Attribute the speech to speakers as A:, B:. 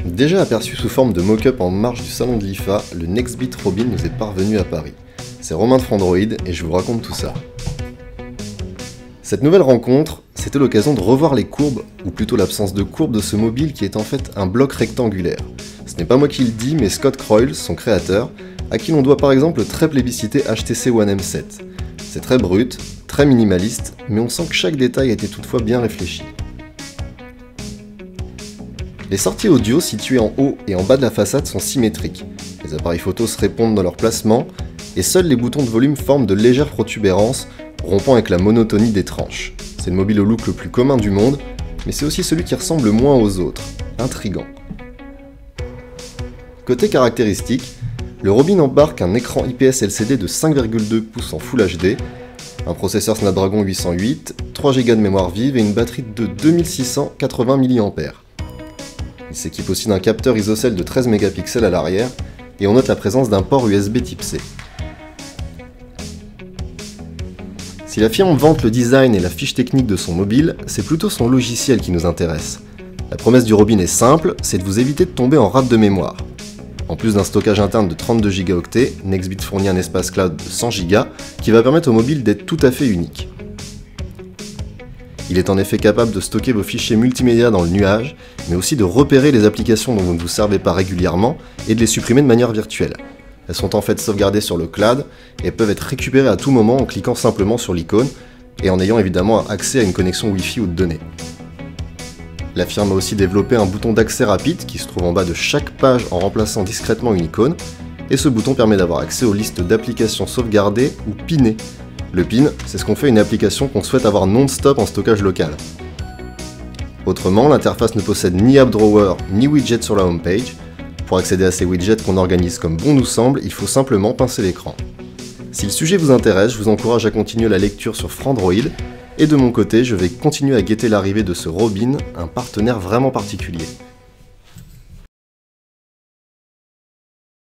A: Déjà aperçu sous forme de mock-up en marge du salon de l'IFA, le Nextbit Robin nous est parvenu à Paris. C'est Romain de Frandroid et je vous raconte tout ça. Cette nouvelle rencontre, c'était l'occasion de revoir les courbes, ou plutôt l'absence de courbes de ce mobile qui est en fait un bloc rectangulaire. Ce n'est pas moi qui le dis, mais Scott Croyle, son créateur, à qui l'on doit par exemple le très plébiscité HTC One M7. C'est très brut, très minimaliste, mais on sent que chaque détail a été toutefois bien réfléchi. Les sorties audio situées en haut et en bas de la façade sont symétriques. Les appareils photo se répondent dans leur placement, et seuls les boutons de volume forment de légères protubérances, rompant avec la monotonie des tranches. C'est le mobile au look le plus commun du monde, mais c'est aussi celui qui ressemble le moins aux autres. Intriguant. Côté caractéristiques, le Robin embarque un écran IPS LCD de 5,2 pouces en Full HD, un processeur Snapdragon 808, 3 Go de mémoire vive et une batterie de 2680 mAh. Il s'équipe aussi d'un capteur ISOCELL de 13 mégapixels à l'arrière, et on note la présence d'un port USB type C. Si la firme vante le design et la fiche technique de son mobile, c'est plutôt son logiciel qui nous intéresse. La promesse du Robin est simple, c'est de vous éviter de tomber en rate de mémoire. En plus d'un stockage interne de 32 Go, Nextbit fournit un espace cloud de 100 Go qui va permettre au mobile d'être tout à fait unique. Il est en effet capable de stocker vos fichiers multimédia dans le nuage, mais aussi de repérer les applications dont vous ne vous servez pas régulièrement et de les supprimer de manière virtuelle. Elles sont en fait sauvegardées sur le cloud et peuvent être récupérées à tout moment en cliquant simplement sur l'icône et en ayant évidemment accès à une connexion Wi-Fi ou de données. La firme a aussi développé un bouton d'accès rapide qui se trouve en bas de chaque page en remplaçant discrètement une icône, et ce bouton permet d'avoir accès aux listes d'applications sauvegardées ou pinées. Le pin, c'est ce qu'on fait à une application qu'on souhaite avoir non-stop en stockage local. Autrement, l'interface ne possède ni AppDrawer ni widget sur la homepage. Pour accéder à ces widgets qu'on organise comme bon nous semble, il faut simplement pincer l'écran. Si le sujet vous intéresse, je vous encourage à continuer la lecture sur Frandroid, et de mon côté, je vais continuer à guetter l'arrivée de ce Robin, un partenaire vraiment particulier.